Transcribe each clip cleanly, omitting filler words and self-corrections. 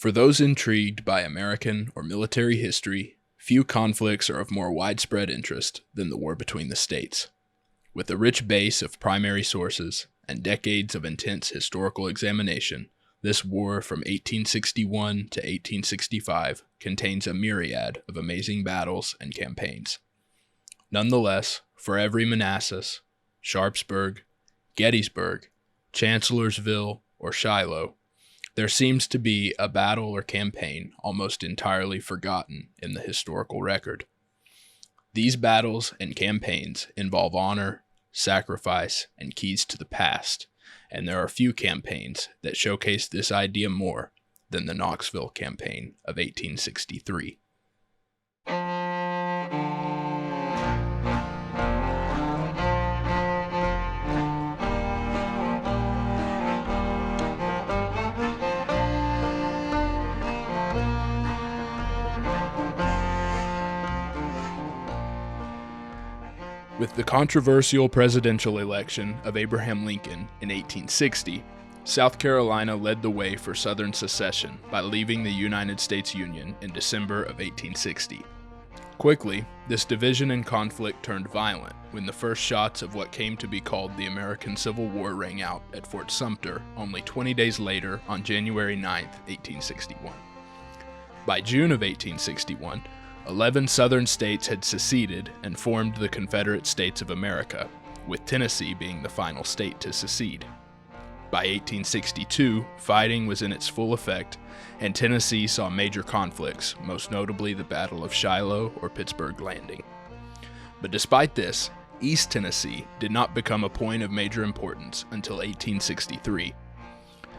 For those intrigued by American or military history, few conflicts are of more widespread interest than the war between the states. With a rich base of primary sources and decades of intense historical examination, this war from 1861 to 1865 contains a myriad of amazing battles and campaigns. Nonetheless, for every Manassas, Sharpsburg, Gettysburg, Chancellorsville, or Shiloh, there seems to be a battle or campaign almost entirely forgotten in the historical record. These battles and campaigns involve honor, sacrifice, and keys to the past, and there are few campaigns that showcase this idea more than the Knoxville campaign of 1863. With the controversial presidential election of Abraham Lincoln in 1860, South Carolina led the way for Southern secession by leaving the United States Union in December of 1860. Quickly, this division and conflict turned violent when the first shots of what came to be called the American Civil War rang out at Fort Sumter only 20 days later on January 9, 1861. By June of 1861, 11 Southern states had seceded and formed the Confederate States of America, with Tennessee being the final state to secede. By 1862, fighting was in its full effect, and Tennessee saw major conflicts, most notably the Battle of Shiloh or Pittsburgh Landing. But despite this, East Tennessee did not become a point of major importance until 1863.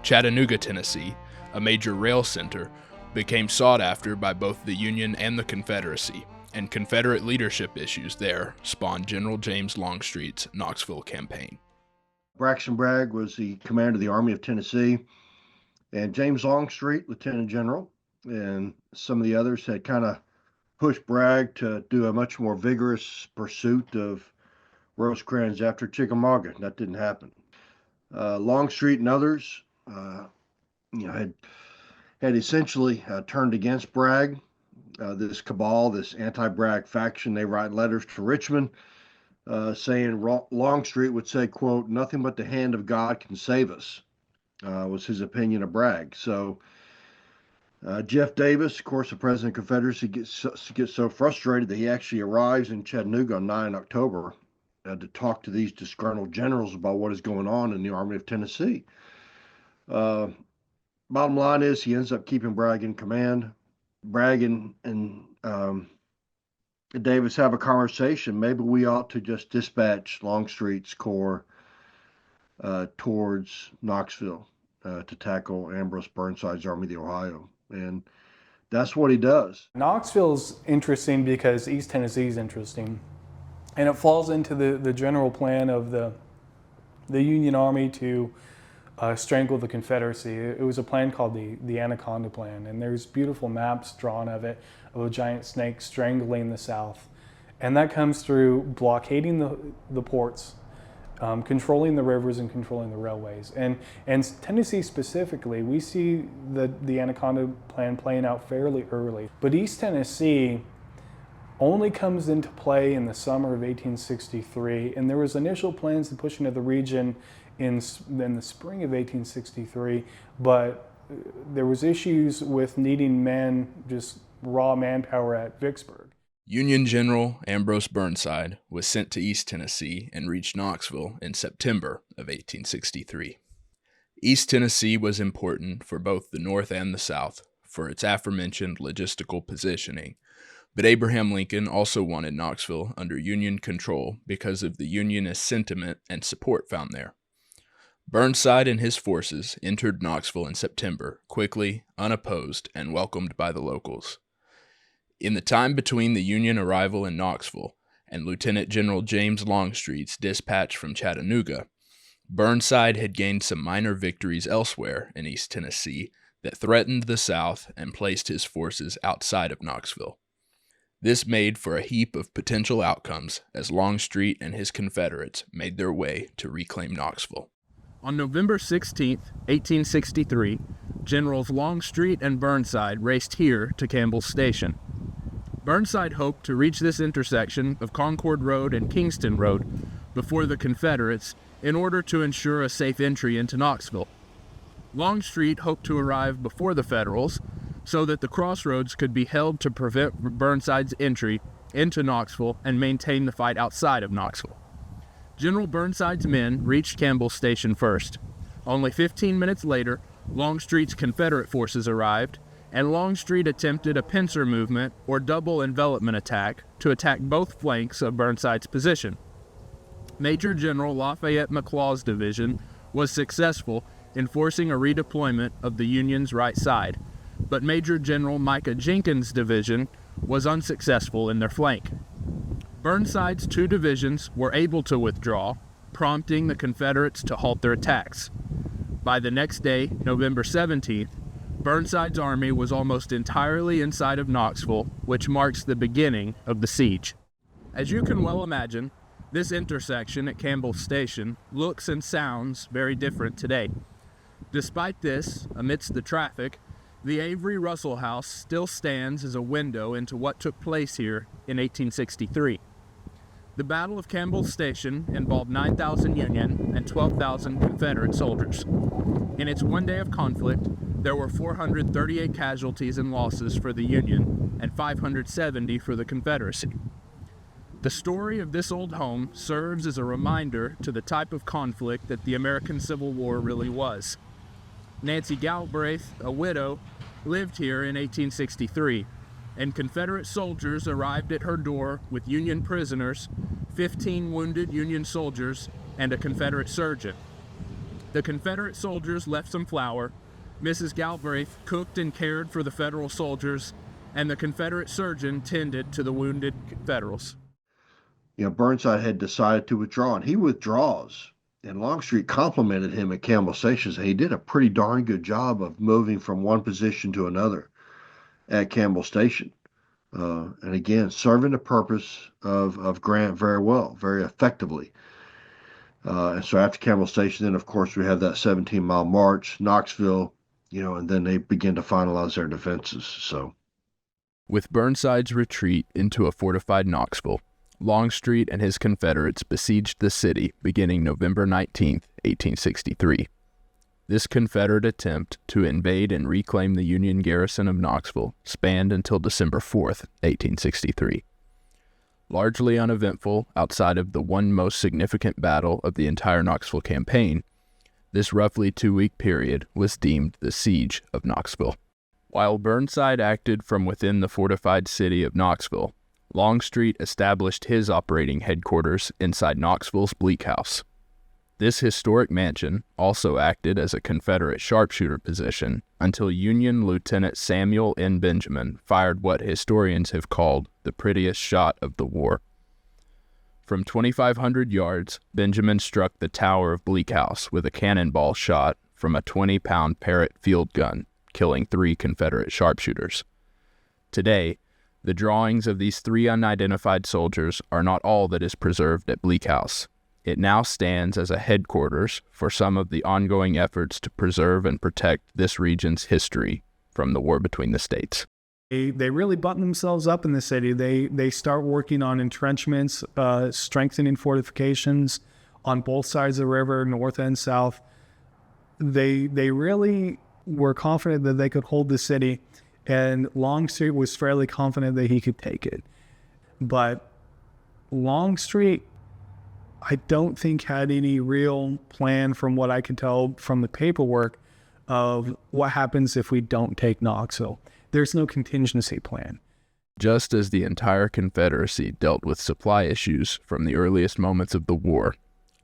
Chattanooga, Tennessee, a major rail center, became sought after by both the Union and the Confederacy, and Confederate leadership issues there spawned General James Longstreet's Knoxville campaign. Braxton Bragg was the commander of the Army of Tennessee, and James Longstreet, Lieutenant General, and some of the others had kind of pushed Bragg to do a much more vigorous pursuit of Rosecrans after Chickamauga. That didn't happen. Longstreet and others, had essentially turned against Bragg. This cabal, this anti-Bragg faction, they write letters to Richmond saying Longstreet would say, quote, "Nothing but the hand of God can save us," was his opinion of Bragg. So Jeff Davis, of course, the president of the Confederacy, gets so frustrated that he actually arrives in Chattanooga on 9 October to talk to these disgruntled generals about what is going on in the Army of Tennessee. Bottom line is he ends up keeping Bragg in command. Bragg and Davis have a conversation. Maybe we ought to just dispatch Longstreet's corps towards Knoxville to tackle Ambrose Burnside's Army of the Ohio. And that's what he does. Knoxville's interesting because East Tennessee is interesting. And it falls into the general plan of the Union Army to strangle the Confederacy. It was a plan called the Anaconda Plan, and there's beautiful maps drawn of it, of a giant snake strangling the South. And that comes through blockading the ports, controlling the rivers, and controlling the railways. And Tennessee specifically, we see the Anaconda Plan playing out fairly early. But East Tennessee only comes into play in the summer of 1863, and there was initial plans to push into the region in the spring of 1863, but there was issues with needing men, just raw manpower at Vicksburg. Union General Ambrose Burnside was sent to East Tennessee and reached Knoxville in September of 1863. East Tennessee was important for both the North and the South for its aforementioned logistical positioning, but Abraham Lincoln also wanted Knoxville under Union control because of the Unionist sentiment and support found there. Burnside and his forces entered Knoxville in September, quickly, unopposed, and welcomed by the locals. In the time between the Union arrival in Knoxville and Lieutenant General James Longstreet's dispatch from Chattanooga, Burnside had gained some minor victories elsewhere in East Tennessee that threatened the South and placed his forces outside of Knoxville. This made for a heap of potential outcomes as Longstreet and his Confederates made their way to reclaim Knoxville. On November 16, 1863, Generals Longstreet and Burnside raced here to Campbell's Station. Burnside hoped to reach this intersection of Concord Road and Kingston Road before the Confederates in order to ensure a safe entry into Knoxville. Longstreet hoped to arrive before the Federals so that the crossroads could be held to prevent Burnside's entry into Knoxville and maintain the fight outside of Knoxville. General Burnside's men reached Campbell's Station first. Only 15 minutes later, Longstreet's Confederate forces arrived, and Longstreet attempted a pincer movement or double envelopment attack to attack both flanks of Burnside's position. Major General Lafayette McLaw's division was successful in forcing a redeployment of the Union's right side, but Major General Micah Jenkins' division was unsuccessful in their flank. Burnside's two divisions were able to withdraw, prompting the Confederates to halt their attacks. By the next day, November 17th, Burnside's army was almost entirely inside of Knoxville, which marks the beginning of the siege. As you can well imagine, this intersection at Campbell's Station looks and sounds very different today. Despite this, amidst the traffic, the Avery Russell House still stands as a window into what took place here in 1863. The Battle of Campbell's Station involved 9,000 Union and 12,000 Confederate soldiers. In its one day of conflict, there were 438 casualties and losses for the Union and 570 for the Confederacy. The story of this old home serves as a reminder to the type of conflict that the American Civil War really was. Nancy Galbraith, a widow, lived here in 1863, and Confederate soldiers arrived at her door with Union prisoners, 15 wounded Union soldiers, and a Confederate surgeon. The Confederate soldiers left some flour, Mrs. Galbraith cooked and cared for the Federal soldiers, and the Confederate surgeon tended to the wounded Federals. Burnside had decided to withdraw, and he withdraws. And Longstreet complimented him at Campbell Station. He did a pretty darn good job of moving from one position to another at Campbell Station. And again, serving the purpose of Grant very well, very effectively. And so after Campbell Station, then, of course, we have that 17-mile march, Knoxville, and then they begin to finalize their defenses. So, with Burnside's retreat into a fortified Knoxville, Longstreet and his Confederates besieged the city beginning November 19, 1863. This Confederate attempt to invade and reclaim the Union garrison of Knoxville spanned until December 4, 1863. Largely uneventful outside of the one most significant battle of the entire Knoxville campaign, this roughly 2-week period was deemed the Siege of Knoxville. While Burnside acted from within the fortified city of Knoxville, Longstreet established his operating headquarters inside Knoxville's Bleak House. This historic mansion also acted as a Confederate sharpshooter position until Union Lieutenant Samuel N. Benjamin fired what historians have called the prettiest shot of the war. From 2,500 yards, Benjamin struck the tower of Bleak House with a cannonball shot from a 20-pound Parrott field gun, killing 3 Confederate sharpshooters. Today, the drawings of these 3 unidentified soldiers are not all that is preserved at Bleak House. It now stands as a headquarters for some of the ongoing efforts to preserve and protect this region's history from the war between the states. They really button themselves up in the city. They start working on entrenchments, strengthening fortifications on both sides of the river, north and south. They really were confident that they could hold the city, and Longstreet was fairly confident that he could take it. But Longstreet, I don't think, had any real plan, from what I can tell from the paperwork, of what happens if we don't take Knoxville. There's no contingency plan. Just as the entire Confederacy dealt with supply issues from the earliest moments of the war,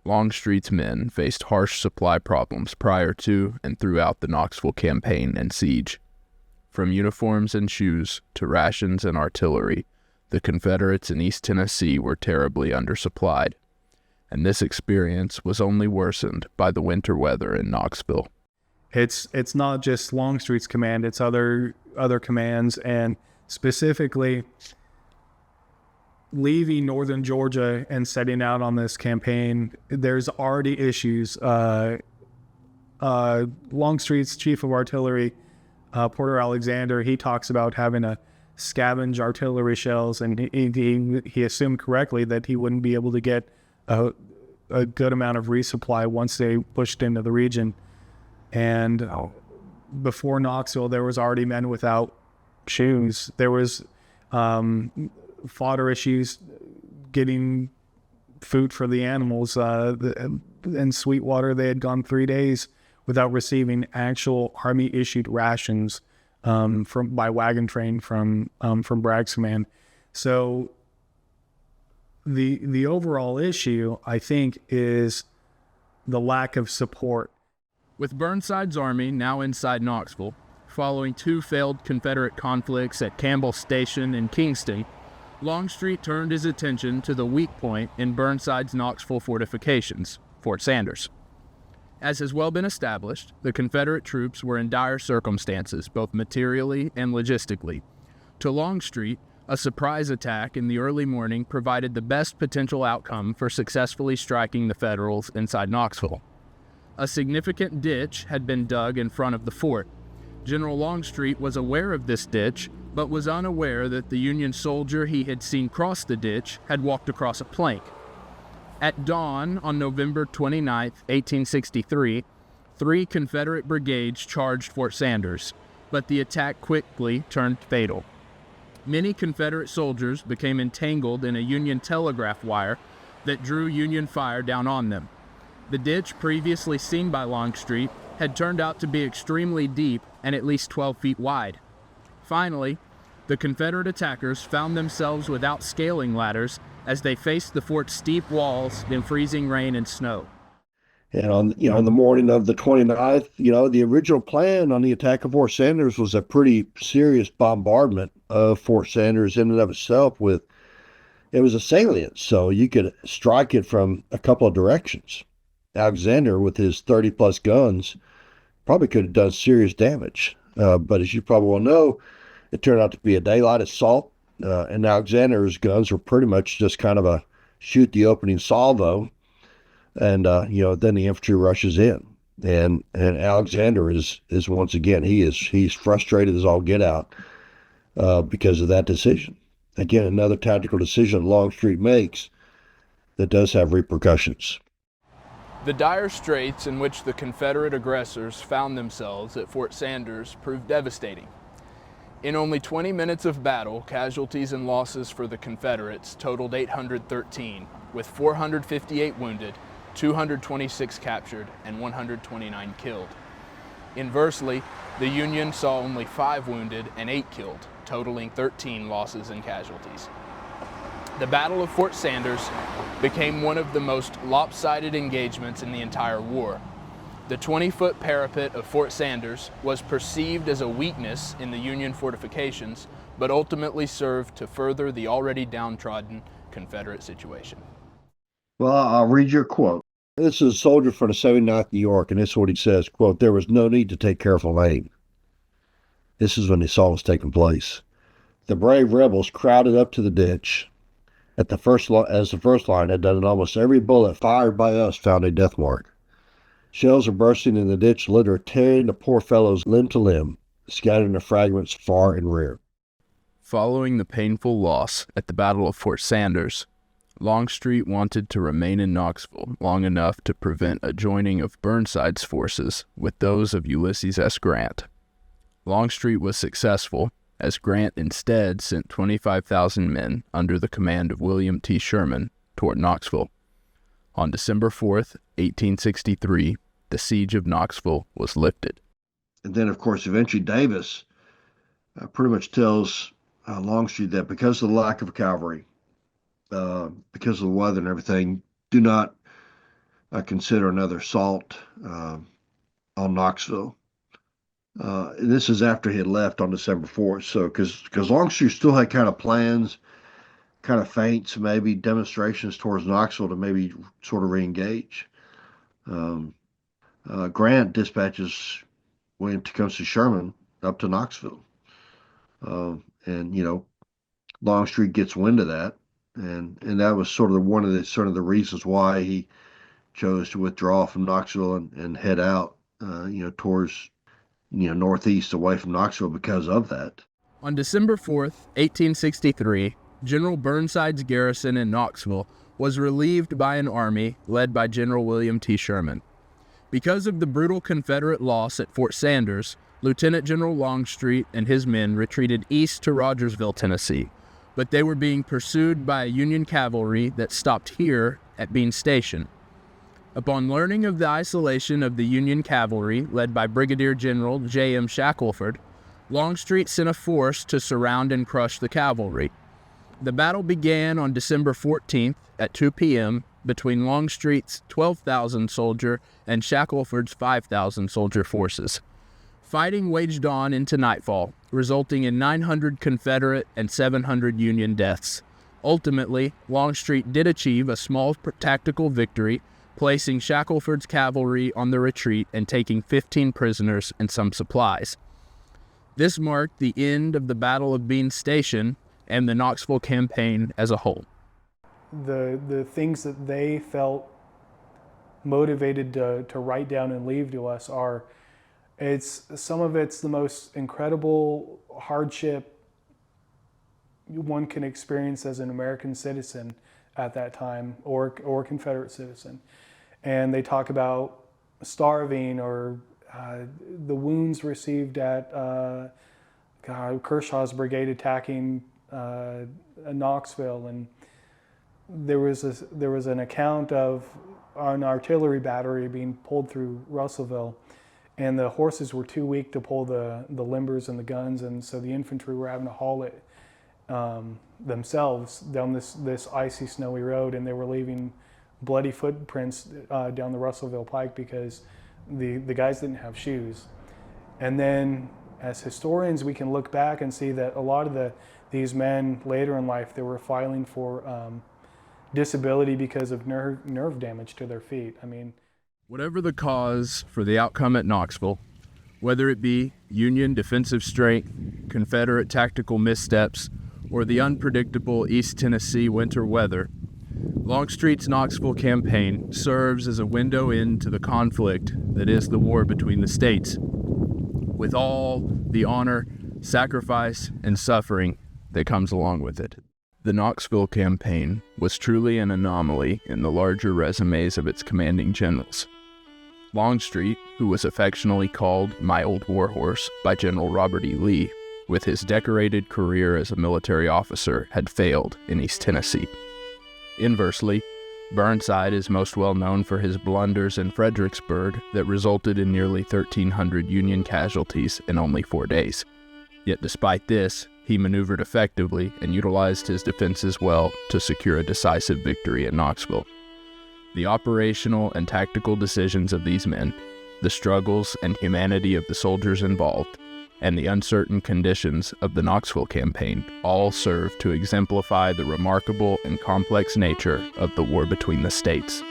Longstreet's men faced harsh supply problems prior to and throughout the Knoxville campaign and siege. From uniforms and shoes to rations and artillery, the Confederates in East Tennessee were terribly undersupplied, and this experience was only worsened by the winter weather in Knoxville. It's not just Longstreet's command, it's other commands, and specifically leaving northern Georgia and setting out on this campaign, there's already issues Longstreet's chief of artillery, Porter Alexander, he talks about having to scavenge artillery shells, and he assumed correctly that he wouldn't be able to get a good amount of resupply once they pushed into the region. And before Knoxville, there was already men without shoes. There was fodder issues, getting food for the animals. In Sweetwater, they had gone 3 days without receiving actual Army-issued rations by wagon train from Bragg's command. So the overall issue, I think, is the lack of support. With Burnside's army now inside Knoxville, following 2 failed Confederate conflicts at Campbell Station and Kingston, Longstreet turned his attention to the weak point in Burnside's Knoxville fortifications, Fort Sanders. As has well been established, the Confederate troops were in dire circumstances, both materially and logistically. To Longstreet, a surprise attack in the early morning provided the best potential outcome for successfully striking the Federals inside Knoxville. A significant ditch had been dug in front of the fort. General Longstreet was aware of this ditch, but was unaware that the Union soldier he had seen cross the ditch had walked across a plank. At dawn on November 29, 1863, 3 Confederate brigades charged Fort Sanders, but the attack quickly turned fatal. Many Confederate soldiers became entangled in a Union telegraph wire that drew Union fire down on them. The ditch previously seen by Longstreet had turned out to be extremely deep and at least 12 feet wide. Finally, the Confederate attackers found themselves without scaling ladders as they faced the fort's steep walls in freezing rain and snow. And on the morning of the 29th, the original plan on the attack of Fort Sanders was a pretty serious bombardment of Fort Sanders in and of itself. It was a salient, so you could strike it from a couple of directions. Alexander, with his 30-plus guns, probably could have done serious damage. But as you probably will know, it turned out to be a daylight assault, and Alexander's guns were pretty much just kind of a shoot the opening salvo, and then the infantry rushes in, and Alexander is once again he's frustrated as all get out because of that decision. Again, another tactical decision Longstreet makes that does have repercussions. The dire straits in which the Confederate aggressors found themselves at Fort Sanders proved devastating. In only 20 minutes of battle, casualties and losses for the Confederates totaled 813, with 458 wounded, 226 captured, and 129 killed. Inversely, the Union saw only 5 wounded and 8 killed, totaling 13 losses and casualties. The Battle of Fort Sanders became one of the most lopsided engagements in the entire war. The 20-foot parapet of Fort Sanders was perceived as a weakness in the Union fortifications, but ultimately served to further the already downtrodden Confederate situation. Well, I'll read your quote. This is a soldier from the 79th New York, and this is what he says, quote, "There was no need to take careful aim." This is when the assault was taking place. The brave rebels crowded up to the ditch as the first line had done, and almost every bullet fired by us found a death mark. Shells are bursting in the ditch litter, tearing the poor fellows limb to limb, scattering the fragments far and rear. Following the painful loss at the Battle of Fort Sanders, Longstreet wanted to remain in Knoxville long enough to prevent a joining of Burnside's forces with those of Ulysses S. Grant. Longstreet was successful, as Grant instead sent 25,000 men under the command of William T. Sherman toward Knoxville. On December 4th, 1863, the siege of Knoxville was lifted. And then, of course, eventually Davis pretty much tells Longstreet that because of the lack of cavalry, because of the weather and everything, do not consider another assault on Knoxville. And this is after he had left on December 4th. So, because Longstreet still had kind of plans, kind of feints, maybe demonstrations towards Knoxville to maybe sort of re-engage. Grant dispatches William Tecumseh Sherman up to Knoxville. And Longstreet gets wind of that. And that was sort of one of the reasons why he chose to withdraw from Knoxville and head out towards, northeast away from Knoxville because of that. On December 4th, 1863, General Burnside's garrison in Knoxville was relieved by an army led by General William T. Sherman. Because of the brutal Confederate loss at Fort Sanders, Lieutenant General Longstreet and his men retreated east to Rogersville, Tennessee, but they were being pursued by Union cavalry that stopped here at Bean Station. Upon learning of the isolation of the Union cavalry led by Brigadier General J.M. Shackelford, Longstreet sent a force to surround and crush the cavalry. The battle began on December 14th at 2 p.m. between Longstreet's 12,000 soldier and Shackelford's 5,000 soldier forces. Fighting waged on into nightfall, resulting in 900 Confederate and 700 Union deaths. Ultimately, Longstreet did achieve a small tactical victory, placing Shackelford's cavalry on the retreat and taking 15 prisoners and some supplies. This marked the end of the Battle of Bean Station and the Knoxville campaign as a whole. The things that they felt motivated to write down and leave to us are, some of it's the most incredible hardship one can experience as an American citizen at that time, or Confederate citizen. And they talk about starving, or the wounds received at Kershaw's brigade attacking Knoxville, and there was an account of an artillery battery being pulled through Russellville, and the horses were too weak to pull the limbers and the guns, and so the infantry were having to haul it themselves down this icy, snowy road, and they were leaving bloody footprints down the Russellville Pike because the guys didn't have shoes. And then as historians, we can look back and see that a lot of these men later in life, they were filing for disability because of nerve damage to their feet. I mean, whatever the cause for the outcome at Knoxville, whether it be Union defensive strength, Confederate tactical missteps, or the unpredictable East Tennessee winter weather, Longstreet's Knoxville campaign serves as a window into the conflict that is the war between the states, with all the honor, sacrifice, and suffering that comes along with it. The Knoxville campaign was truly an anomaly in the larger resumes of its commanding generals. Longstreet, who was affectionately called "My Old Warhorse" by General Robert E. Lee, with his decorated career as a military officer, had failed in East Tennessee. Inversely, Burnside is most well known for his blunders in Fredericksburg that resulted in nearly 1,300 Union casualties in only 4 days. Yet despite this, he maneuvered effectively and utilized his defenses well to secure a decisive victory at Knoxville. The operational and tactical decisions of these men, the struggles and humanity of the soldiers involved, and the uncertain conditions of the Knoxville campaign all serve to exemplify the remarkable and complex nature of the war between the states.